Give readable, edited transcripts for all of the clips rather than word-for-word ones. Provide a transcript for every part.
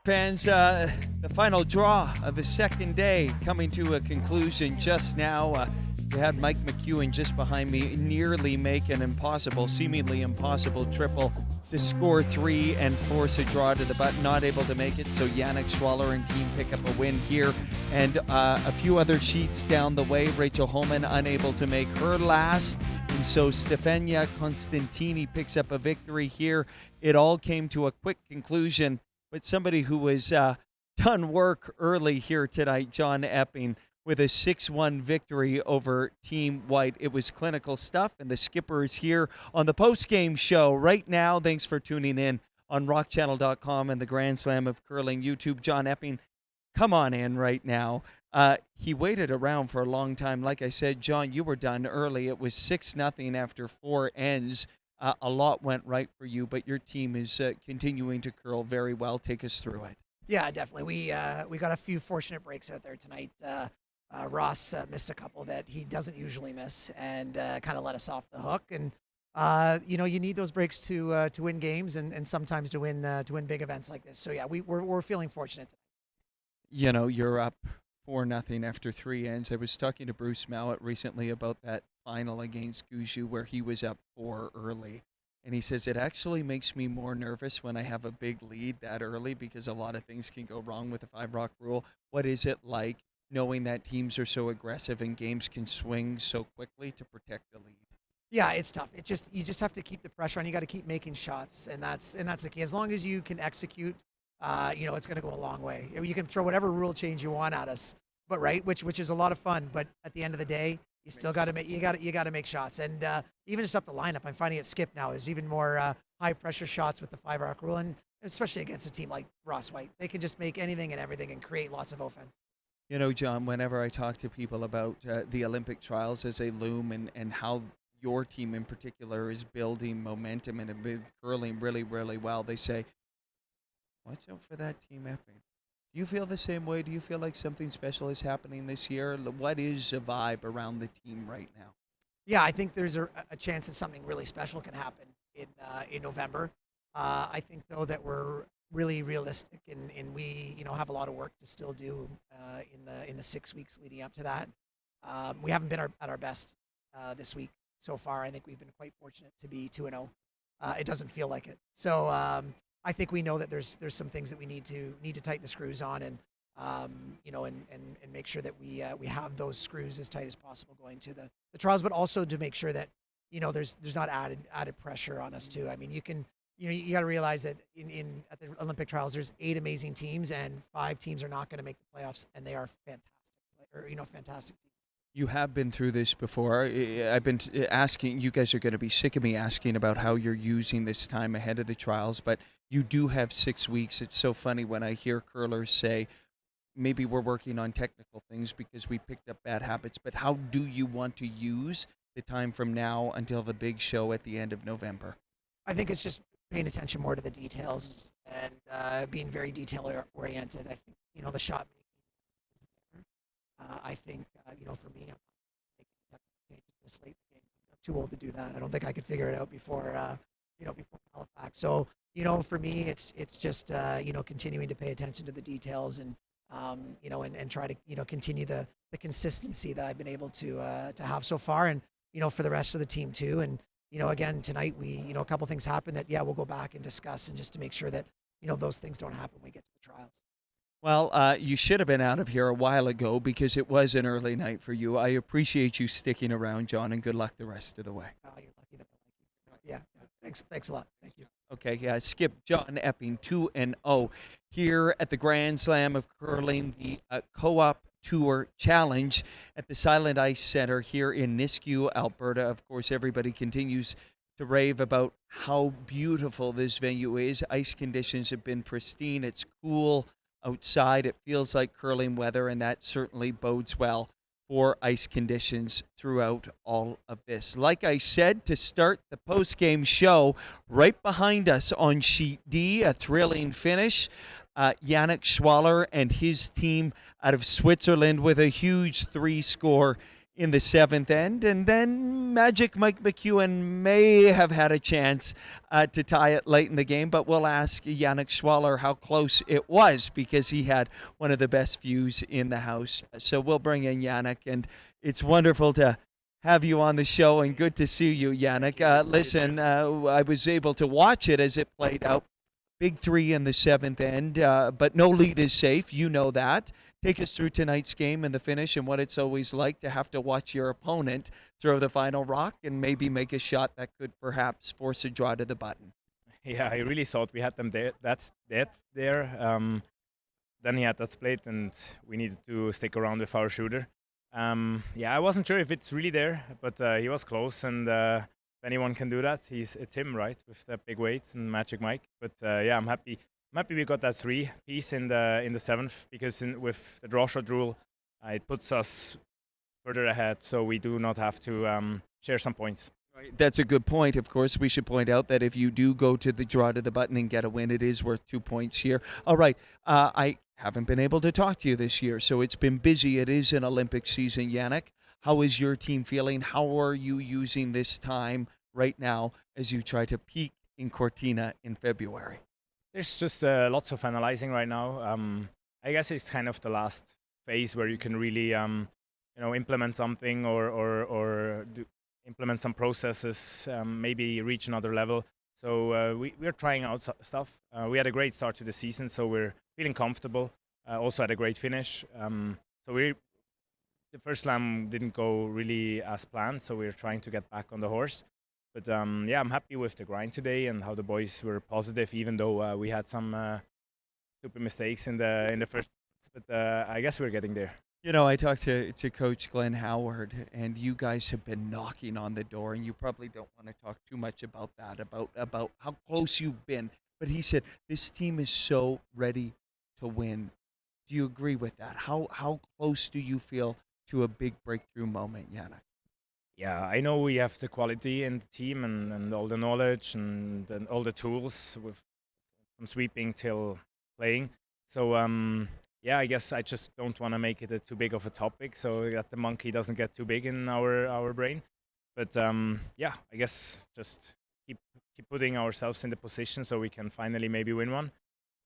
Fans, the final draw of the second day coming to a conclusion just now. We had Mike McEwen just behind me nearly make an impossible, seemingly impossible triple to score three and force a draw to the butt. Not able to make it, so Yannick Schwaller and team pick up a win here. And a few other sheets down the way. Rachel Holman unable to make her last. And so Stefania Constantini picks up a victory here. It all came to a quick conclusion. But somebody who was done work early here tonight, John Epping, with a 6-1 victory over Team White. It was clinical stuff, and the skipper is here on the Postgame show right now. Thanks for tuning in on rockchannel.com and the Grand Slam of Curling YouTube. John Epping, come on in right now. He waited around for a long time. Like I said, John, you were done early. It was 6-0 after 4 ends. A lot went right for you, but your team is continuing to curl very well. Take us through it. Yeah, definitely. We got a few fortunate breaks out there tonight. Ross missed a couple that he doesn't usually miss, and kind of let us off the hook. And you need those breaks to win games, and sometimes to win big events like this. So yeah, we're feeling fortunate tonight. You know, you're up 4-0 after 3 ends. I was talking to Bruce Mallett recently about that final against Guju where he was up 4 early. And he says, it actually makes me more nervous when I have a big lead that early because a lot of things can go wrong with the 5-rock rule. What is it like knowing that teams are so aggressive and games can swing so quickly to protect the lead? Yeah, it's tough. You just have to keep the pressure on. You got to keep making shots, and that's the key. As long as you can execute, it's going to go a long way. You can throw whatever rule change you want at us, but which is a lot of fun. But at the end of the day, you still got to make shots. And even just up the lineup, I'm finding it skip now. There's even more high pressure shots with the 5-rock rule, and especially against a team like Ross White, they can just make anything and everything and create lots of offense. You know, John, whenever I talk to people about the Olympic trials as they loom and how your team in particular is building momentum and have been curling really, really well, they say, watch out for that Team Epping. Do you feel the same way? Do you feel like something special is happening this year? What is the vibe around the team right now? Yeah, I think there's a chance that something really special can happen in November. I think, though, that we're really realistic and we have a lot of work to still do in the 6 weeks leading up to that. We haven't been at our best this week so far. I think we've been quite fortunate to be 2-0. It doesn't feel like it. So I think we know that there's some things that we need to tighten the screws on and make sure that we have those screws as tight as possible going to the trials, but also to make sure that there's not added pressure on us too. I mean, you got to realize that at the Olympic trials there's 8 amazing teams and 5 teams are not going to make the playoffs, and they are fantastic teams. You have been through this before. I've been asking, you guys are going to be sick of me asking about how you're using this time ahead of the trials, but you do have 6 weeks. It's so funny when I hear curlers say, maybe we're working on technical things because we picked up bad habits, but how do you want to use the time from now until the big show at the end of November? I think it's just paying attention more to the details and being very detail-oriented. I think, the shot making. I think, for me, I'm making technical changes this late in the game. I'm too old to do that. I don't think I could figure it out before Halifax. So, for me, it's just, continuing to pay attention to the details and try to, continue the consistency that I've been able to have so far, and, for the rest of the team too. And, again, tonight a couple things happened that, we'll go back and discuss, and just to make sure that, those things don't happen when we get to the trials. Well, you should have been out of here a while ago because it was an early night for you. I appreciate you sticking around, John, and good luck the rest of the way. You're lucky that I like you. Yeah. Thanks a lot. Thank you. Okay, skip John Epping 2-0 here at the Grand Slam of Curling, the Co-op Tour Challenge at the Silent Ice Center here in Nisku, Alberta. Of course, everybody continues to rave about how beautiful this venue is. Ice conditions have been pristine. It's cool outside. It feels like curling weather, and that certainly bodes well for ice conditions throughout all of this. Like I said, to start the post-game show, right behind us on sheet D, a thrilling finish. Yannick Schwaller and his team out of Switzerland with a huge 3 score in the seventh end, and then Magic Mike McEwen may have had a chance to tie it late in the game, but we'll ask Yannick Schwaller how close it was because he had one of the best views in the house. So we'll bring in Yannick, and it's wonderful to have you on the show and good to see you, Yannick. Listen, I was able to watch it as it played out. Big three in the seventh end, but no lead is safe. You know that. Take us through tonight's game and the finish and what it's always like to have to watch your opponent throw the final rock and maybe make a shot that could perhaps force a draw to the button. Yeah, I really thought we had them there. Then he had that split, and we needed to stick around with our shooter. I wasn't sure if it's really there, but he was close, and if anyone can do that, it's him, right, with the big weights and Magic Mike. But I'm happy. I'm happy we got that 3 piece in the seventh because with the draw shot rule, it puts us further ahead, so we do not have to share some points. Right. That's a good point. Of course, we should point out that if you do go to the draw to the button and get a win, it is worth 2 points here. All right. I haven't been able to talk to you this year, so it's been busy. It is an Olympic season, Yannick. How is your team feeling? How are you using this time right now as you try to peak in Cortina in February? There's just lots of analyzing right now. I guess it's kind of the last phase where you can really, implement something or implement some processes, maybe reach another level. So we're trying out stuff. We had a great start to the season, so we're feeling comfortable. Also had a great finish. The first slam didn't go really as planned, so we're trying to get back on the horse. But I'm happy with the grind today and how the boys were positive, even though we had some stupid mistakes in the first. But I guess we're getting there. You know, I talked to Coach Glenn Howard, and you guys have been knocking on the door, and you probably don't want to talk too much about that, about how close you've been. But he said this team is so ready to win. Do you agree with that? How close do you feel to a big breakthrough moment, Yannick? Yeah, I know we have the quality in the team and all the knowledge and all the tools from sweeping till playing. So I guess I just don't want to make it too big of a topic so that the monkey doesn't get too big in our brain. But I guess just keep putting ourselves in the position so we can finally maybe win one.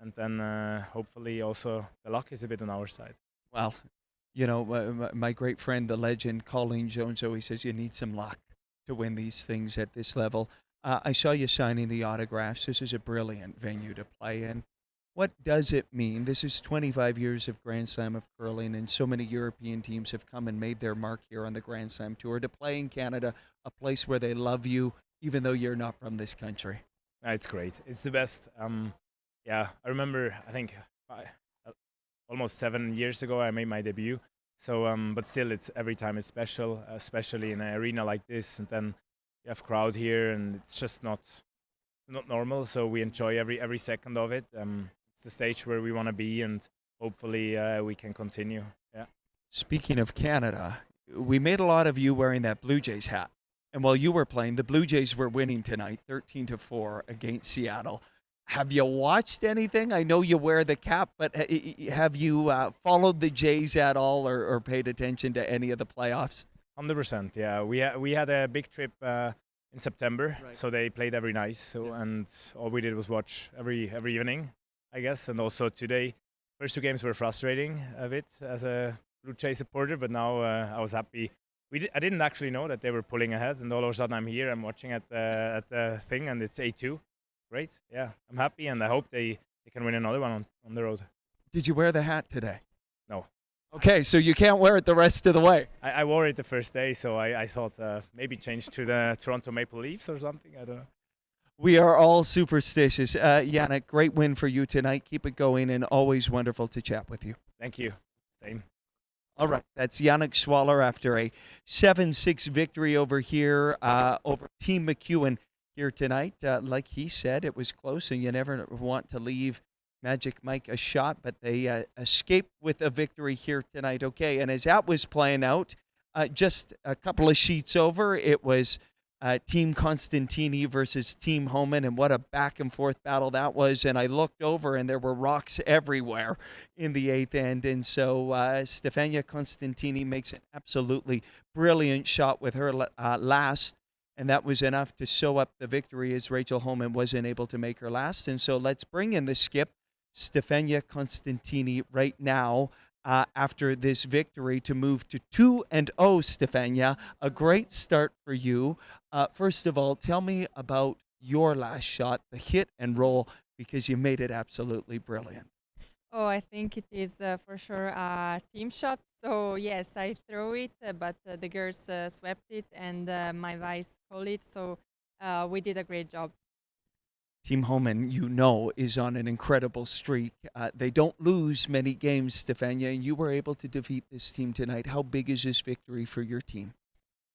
And then hopefully also the luck is a bit on our side. Well, you know, my great friend, the legend, Colleen Jones, always says you need some luck to win these things at this level. I saw you signing the autographs. This is a brilliant venue to play in. What does it mean? This is 25 years of Grand Slam of curling, and so many European teams have come and made their mark here on the Grand Slam Tour to play in Canada, a place where they love you, even though you're not from this country. It's great. It's the best. I remember, I think, almost 7 years ago I made my debut. So, but still, it's every time it's special, especially in an arena like this. And then you have crowd here, and it's just not normal. So we enjoy every second of it. It's the stage where we want to be, and hopefully we can continue. Yeah. Speaking of Canada, we made a lot of you wearing that Blue Jays hat. And while you were playing, the Blue Jays were winning tonight, 13-4 against Seattle. Have you watched anything? I know you wear the cap, but have you followed the Jays at all or paid attention to any of the playoffs? 100%, yeah. We had a big trip in September, right. So they played every night. So and all we did was watch every evening, I guess. And also today, first 2 games were frustrating a bit as a Blue Jay supporter, but now I was happy. I didn't actually know that they were pulling ahead, and all of a sudden I'm here, I'm watching at the thing, and it's 8-2. Great, yeah, I'm happy, and I hope they can win another one on the road. Did you wear the hat today? No. Okay, so you can't wear it the rest of the way. I wore it the first day, so I thought maybe change to the Toronto Maple Leafs or something, I don't know. We are all superstitious. Yannick, great win for you tonight. Keep it going, and always wonderful to chat with you. Thank you. Same. All right, that's Yannick Schwaller after a 7-6 victory over here over Team McEwen here tonight. Like he said, it was close, and you never want to leave Magic Mike a shot, but they escaped with a victory here tonight. Okay, and as that was playing out, just a couple of sheets over, it was Team Constantini versus Team Homan, and what a back and forth battle that was. And I looked over, and there were rocks everywhere in the eighth end. And so Stefania Constantini makes an absolutely brilliant shot with her last, and that was enough to sew up the victory, as Rachel Homan wasn't able to make her last. And so let's bring in the skip, Stefania Constantini, right now. After this victory, to move to 2-0, Stefania. A great start for you. First of all, tell me about your last shot, the hit and roll, because you made it absolutely brilliant. Oh, I think it is for sure a team shot. So yes, I throw it, but the girls swept it, and my vice called it. So we did a great job. Team Homan, you know, is on an incredible streak. They don't lose many games, Stefania, and you were able to defeat this team tonight. How big is this victory for your team?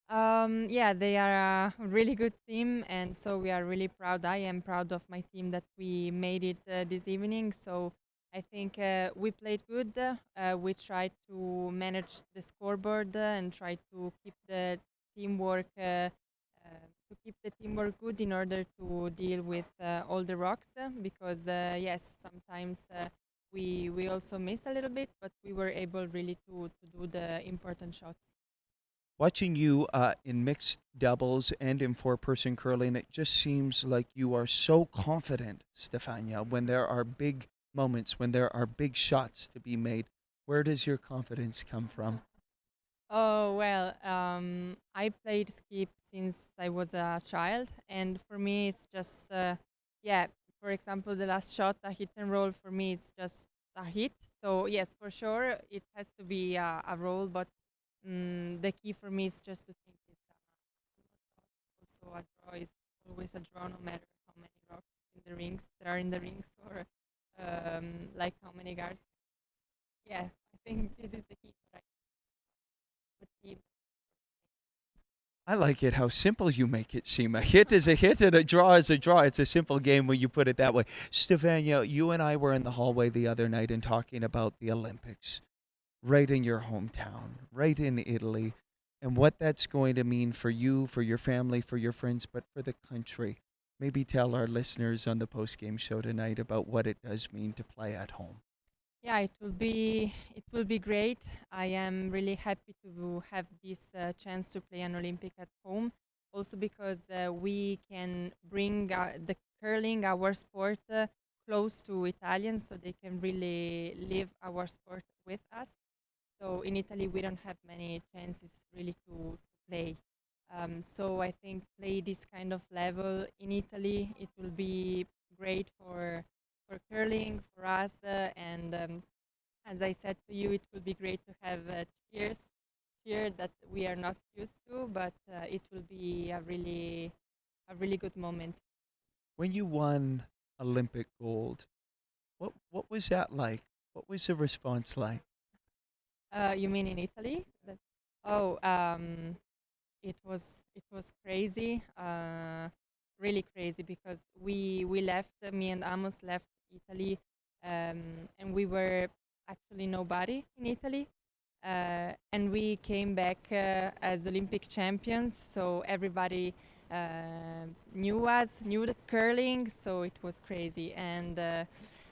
Yeah, they are a really good team, and so we are really proud. I am proud of my team that we made it this evening. So I think we played good. We tried to manage the scoreboard and try to keep the teamwork good in order to deal with all the rocks. Because yes, sometimes we also miss a little bit, but we were able really to do the important shots. Watching you in mixed doubles and in four-person curling, it just seems like you are so confident, Stefania, when there are big moments, when there are big shots to be made. Where does your confidence come from? Oh, well, I played skip since I was a child, and for me, it's just, yeah, for example, the last shot, a hit and roll, for me, it's just a hit. So, yes, for sure, it has to be a roll, but the key for me is just to think it's also a draw is always a draw, no matter how many rocks in the rings there are in the rings, or like how many guards. Yeah, I think this is the key for the team. I like it how simple you make it seem. A hit is a hit and a draw is a draw. It's a simple game when you put it that way. Stefania, you and I were in the hallway the other night and talking about the Olympics right in your hometown, right in Italy, and what that's going to mean for you, for your family, for your friends, but for the country. Maybe tell our listeners on the post-game show tonight about what it does mean to play at home. Yeah, it will be great. I am really happy to have this chance to play an Olympic at home. Also because we can bring the curling, our sport, close to Italians, so they can really live our sport with us. So in Italy, we don't have many chances really to play. So I think play this kind of level in Italy, it will be great for curling for us, and as I said to you, it will be great to have cheer that we are not used to, but it will be a really good moment. When you won Olympic gold, what was that like? What was the response like? You mean in Italy? Oh, it was crazy, really crazy, because we left. Me and Amos left Italy, and we were actually nobody in Italy, and we came back as Olympic champions. So everybody knew us, knew the curling. So it was crazy, and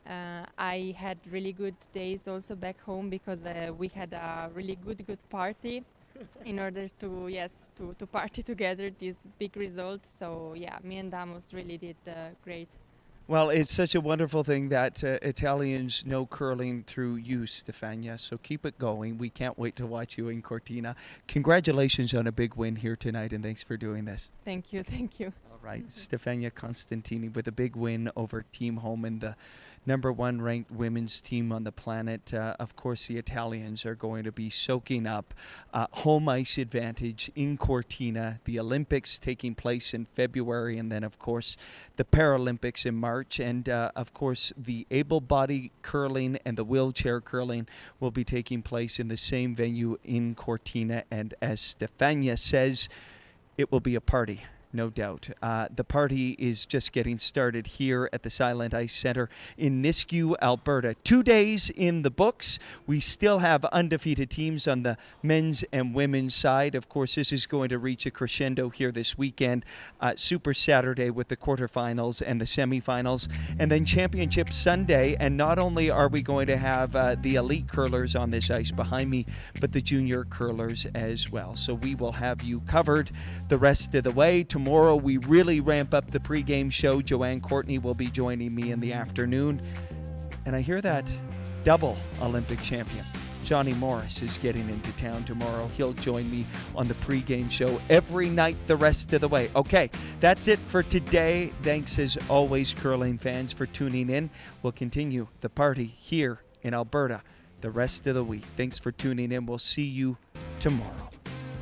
I had really good days also back home, because we had a really good party in order to, yes, to party together this big result. So yeah, me and Amos really did great. Well, it's such a wonderful thing that Italians know curling through you, Stefania. So keep it going. We can't wait to watch you in Cortina. Congratulations on a big win here tonight, and thanks for doing this. Thank you, thank you. All right, Stefania Constantini with a big win over Team Homan, the number one ranked women's team on the planet. Of course, the Italians are going to be soaking up home ice advantage in Cortina, the Olympics taking place in February, and then, of course, the Paralympics in March. And, of course, the able-bodied curling and the wheelchair curling will be taking place in the same venue in Cortina. And as Stefania says, it will be a party No doubt. The party is just getting started here at the Silent Ice Centre in Nisku, Alberta. 2 days in the books. We still have undefeated teams on the men's and women's side. Of course, this is going to reach a crescendo here this weekend. Super Saturday with the quarterfinals and the semifinals. And then Championship Sunday. And not only are we going to have the elite curlers on this ice behind me, but the junior curlers as well. So we will have you covered the rest of the way. Tomorrow we really ramp up the pregame show. Joanne Courtney will be joining me in the afternoon. And I hear that double Olympic champion Johnny Morris is getting into town tomorrow. He'll join me on the pregame show every night the rest of the way. Okay, that's it for today. Thanks as always, curling fans, for tuning in. We'll continue the party here in Alberta the rest of the week. Thanks for tuning in. We'll see you tomorrow.